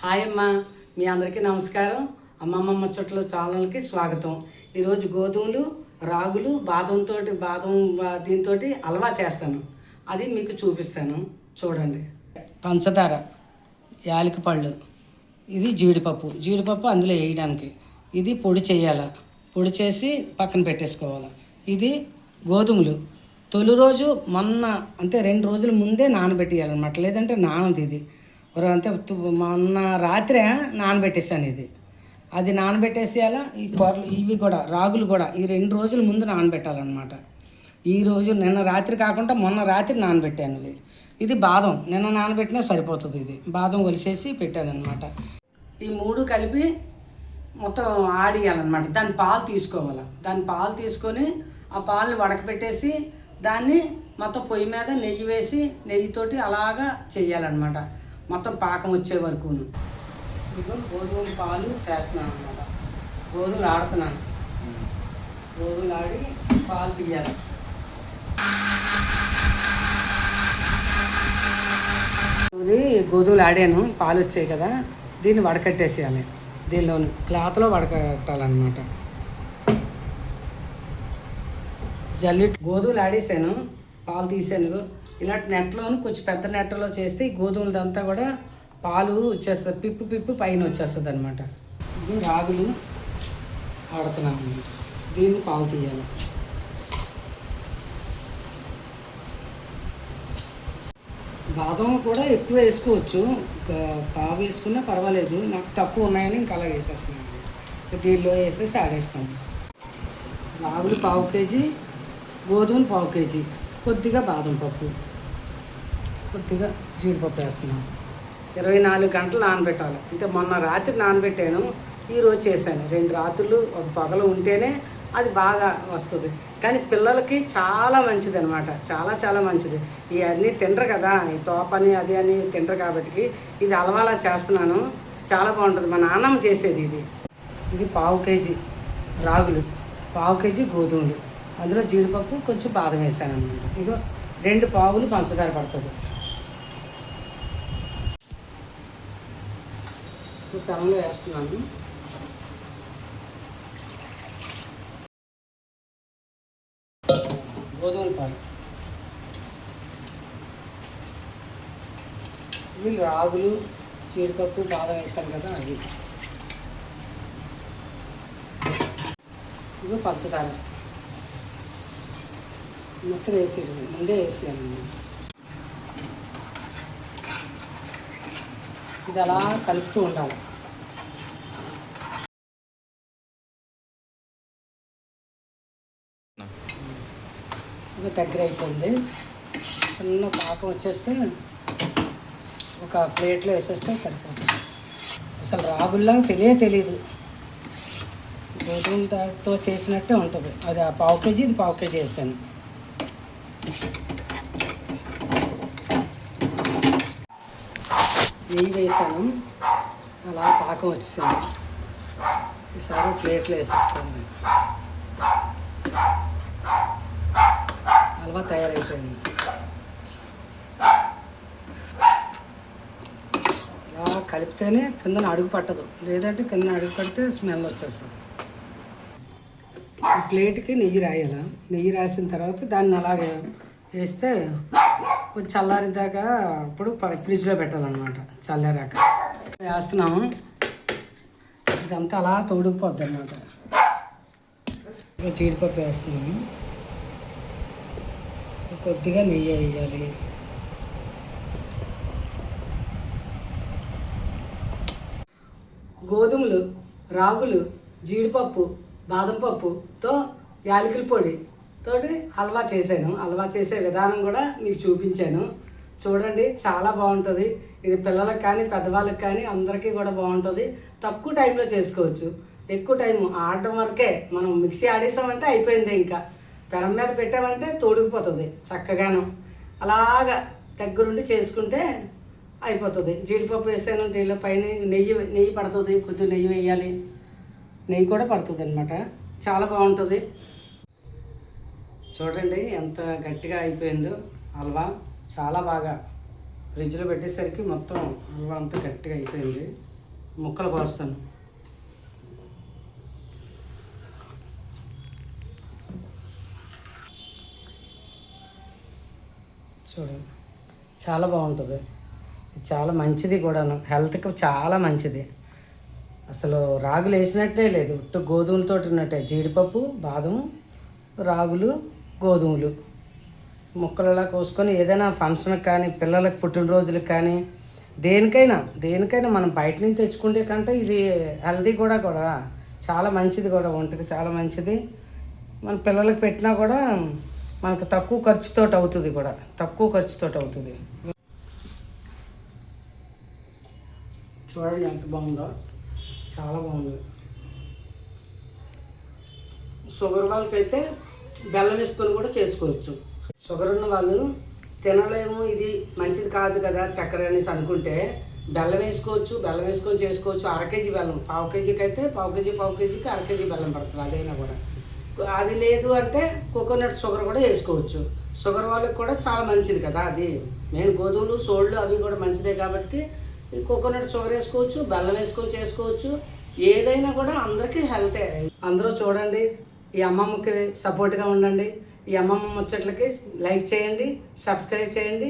Hi అమ్మ, మీ అందరికీ నమస్కారం. అమ్మమ్మ ముచ్చట్ల ఛానల్కి స్వాగతం. ఈరోజు గోధుమలు, రాగులు, బాదం దీంతో హల్వా చేస్తాను. అది మీకు చూపిస్తాను, చూడండి. పంచదార, యాలకి పళ్ళు, ఇది జీడిపప్పు అందులో వేయడానికి. ఇది పొడి చేయాలి, పొడి చేసి పక్కన పెట్టేసుకోవాలి. ఇది గోధుమలు తొలి రోజు అంటే 2 రోజుల ముందే నానబెట్టేయాలన్నమాట, లేదంటే నానది. ఇది అంతే మొన్న రాత్రి నానబెట్టేసాను. అది నానబెట్టేసేయాల. ఈ కూరలు ఇవి కూడా, రాగులు కూడా ఈ 2 రోజుల ముందు నానబెట్టాలన్నమాట. ఈరోజు నిన్న రాత్రి కాకుండా మొన్న రాత్రి నానబెట్టాను. ఇది బాదం, నిన్న నానబెట్టినా సరిపోతుంది. ఇది బాదం ఒలిసేసి పెట్టానమాట. ఈ 3 కలిపి మొత్తం ఆడియాలన్నమాట. దాని పాలు తీసుకోవాలి. దాని పాలు తీసుకొని ఆ పాలను వడకపెట్టేసి దాన్ని మొత్తం పొయ్యి మీద నెయ్యి వేసి నెయ్యితోటి అలాగా చెయ్యాలన్నమాట, మొత్తం పాకం వచ్చే వరకు. ఇదిగో గోధుమ పాలు చేస్తున్నాను అన్నమాట. గోధుమలు ఆడుతున్నాను. గోధుమలు ఆడి పాలు తీయాలి. ఇది గోధుమలు ఆడాను, పాలు వచ్చాయి కదా, దీన్ని వడకట్టేసేయాలి. దీనిలోని క్లాత్లో వడకట్టాలన్నమాట. గోధుమలు ఆడేసాను, పాలు తీసాను. ఇలాంటి నెట్లోను కొంచెం పెద్ద నెట్టలో చేస్తే ఈ గోధుమలదంతా కూడా పాలు వచ్చేస్తుంది, పిప్పు పైన వచ్చేస్తుంది అనమాట. ఇది రాగులు ఆడుతున్నాను అన్నమాట. దీన్ని పాలు తీయాలి. బాదం కూడా ఎక్కువ వేసుకోవచ్చు, పావు వేసుకున్నా పర్వాలేదు. నాకు తక్కువ ఉన్నాయని ఇంకా అలా వేసేస్తున్నాను. దీనిలో వేసేసి ఆడేస్తాను. రాగులు 1/2 కేజీ, గోధుమలు 1/2 కేజీ, కొద్దిగా బాదం పప్పు, కొద్దిగా జీడిపప్పు వేస్తున్నాను. 24 గంటలు నానబెట్టాలి. అంటే మొన్న రాత్రి నానబెట్టాను, ఈరోజు చేశాను. 2 రాత్రులు ఒక పగలు ఉంటేనే అది బాగా వస్తుంది. కానీ పిల్లలకి చాలా మంచిది అనమాట, చాలా మంచిది. ఇవన్నీ తినరు కదా, ఈ తోపని అది అని తినరు కాబట్టి ఇది అలవాలా చేస్తున్నాను. చాలా బాగుంటుంది. మా నాన్నమ్మ చేసేది ఇది. 1/2 కేజీ రాగులు, 1/2 కేజీ గోధుమలు, అందులో జీడిపప్పు కొంచెం బాదం వేసాను అన్నమాట. ఇగో 2 పావులు పంచదార పడుతుంది. పెనంలో వేస్తున్నాను. గోధుమల పాలు, ఇవి రాగులు, జీడిపప్పు, బాదం వేసాను కదా అది. ఇవి పంచదార మొత్తం వేసేది, ముందే వేసాను. ఇది అలా కలుపుతూ ఉండాలి. ఇది దగ్గర అయిపోయింది. చిన్న పాకం వచ్చేస్తే ఒక ప్లేట్లో వేసేస్తే సరిపోతుంది. అసలు రాగుల్లా తెలియదు, గోధుమలతో చేసినట్టే ఉంటుంది. అది 1/2 కేజీ, ఇది 1/2 కేజీ వేసాను. నెయ్యి వేసాను, అలా పాకం వచ్చేసాను. ఈసారి ప్లేట్లో వేసేసుకోండి. హల్వా తయారైపోయింది. అలా కలిపితేనే కిందన అడుగు పట్టదు, లేదంటే కిందన అడుగు పడితే స్మెల్ వచ్చేస్తుంది. ఈ ప్లేట్కి నెయ్యి రాయాల. నెయ్యి రాసిన తర్వాత దాన్ని అలాగే వేస్తే కొంచెం చల్లారిదాకా అప్పుడు ఫ్రిడ్జ్లో పెట్టాలన్నమాట. చల్లారాక వేస్తున్నాము. ఇదంతా అలా తోడుకుపోద్ది అన్నమాట. జీడిపప్పు వేస్తున్నాము, కొద్దిగా నెయ్యి వేయాలి. గోధుమలు, రాగులు, జీడిపప్పు, బాదం పప్పుతో యాలకుల పొడి తోటి హల్వా చేశాను. హల్వా చేసే విధానం కూడా మీకు చూపించాను, చూడండి. చాలా బాగుంటుంది. ఇది పిల్లలకు కానీ పెద్దవాళ్ళకి కానీ అందరికీ కూడా బాగుంటుంది. తక్కువ టైంలో చేసుకోవచ్చు. ఎక్కువ టైం ఆడడం వరకే, మనం మిక్సీ ఆడేసామంటే అయిపోయింది. ఇంకా పెనం మీద పెట్టామంటే తోడుకుపోతుంది చక్కగాను. అలాగా దగ్గరుండి చేసుకుంటే అయిపోతుంది. జీడిపప్పు వేసాను, దీనిలో పైన నెయ్యి పడుతుంది, కొద్దిగా నెయ్యి వేయాలి. నెయ్యి కూడా పడుతుంది అనమాట. చాలా బాగుంటుంది. చూడండి ఎంత గట్టిగా అయిపోయిందో హల్వా. చాలా బాగా ఫ్రిడ్జ్లో పెట్టేసరికి మొత్తం హల్వా అంతా గట్టిగా అయిపోయింది. ముక్కలు కోస్తాను. చూడండి, చాలా బాగుంటుంది. చాలా మంచిది కూడాను, హెల్త్కి చాలా మంచిది. అసలు రాగులు వేసినట్టే లేదు, ఉట్టు గోధుమలతో ఉన్నట్టే. జీడిపప్పు, బాదం, రాగులు, గోధుమలు ముక్కలలా కోసుకొని ఏదైనా ఫంక్షన్కి కానీ పిల్లలకి పుట్టినరోజులకు కానీ దేనికైనా మనం బయట నుంచి తెచ్చుకుంటే కంటే ఇది హెల్తీ కూడా చాలా మంచిది కూడా, ఒంటికి చాలా మంచిది. మన పిల్లలకి పెట్టినా కూడా మనకు తక్కువ ఖర్చుతో అవుతుంది. చూడండి ఎంత బాగుందో, చాలా బాగుంది. షుగర్ వాళ్ళకైతే బెల్లం వేసుకొని కూడా చేసుకోవచ్చు. షుగర్ ఉన్న వాళ్ళు తినలేము, ఇది మంచిది కాదు కదా చక్కెర అనేసి అనుకుంటే బెల్లం వేసుకోవచ్చు. బెల్లం వేసుకొని చేసుకోవచ్చు. అరకేజీ బెల్లం, పావు కేజీకి అయితే పావు కేజీకి అరకేజీ బెల్లం పడుతుంది. అదైనా కూడా అది లేదు అంటే కోకోనట్ షుగర్ కూడా వేసుకోవచ్చు. షుగర్ వాళ్ళకి కూడా చాలా మంచిది కదా అది. మెయిన్ గోధుమలు, సోళ్ళు అవి కూడా మంచిదే కాబట్టి ఈ కోకోనట్ షుగర్ వేసుకోవచ్చు, బెల్లం వేసుకొని చేసుకోవచ్చు. ఏదైనా కూడా అందరికీ హెల్తే. అందరూ చూడండి, ఈ అమ్మమ్మకి సపోర్ట్గా ఉండండి. ఈ అమ్మమ్మ ముచ్చట్లకి లైక్ చేయండి, సబ్స్క్రైబ్ చేయండి.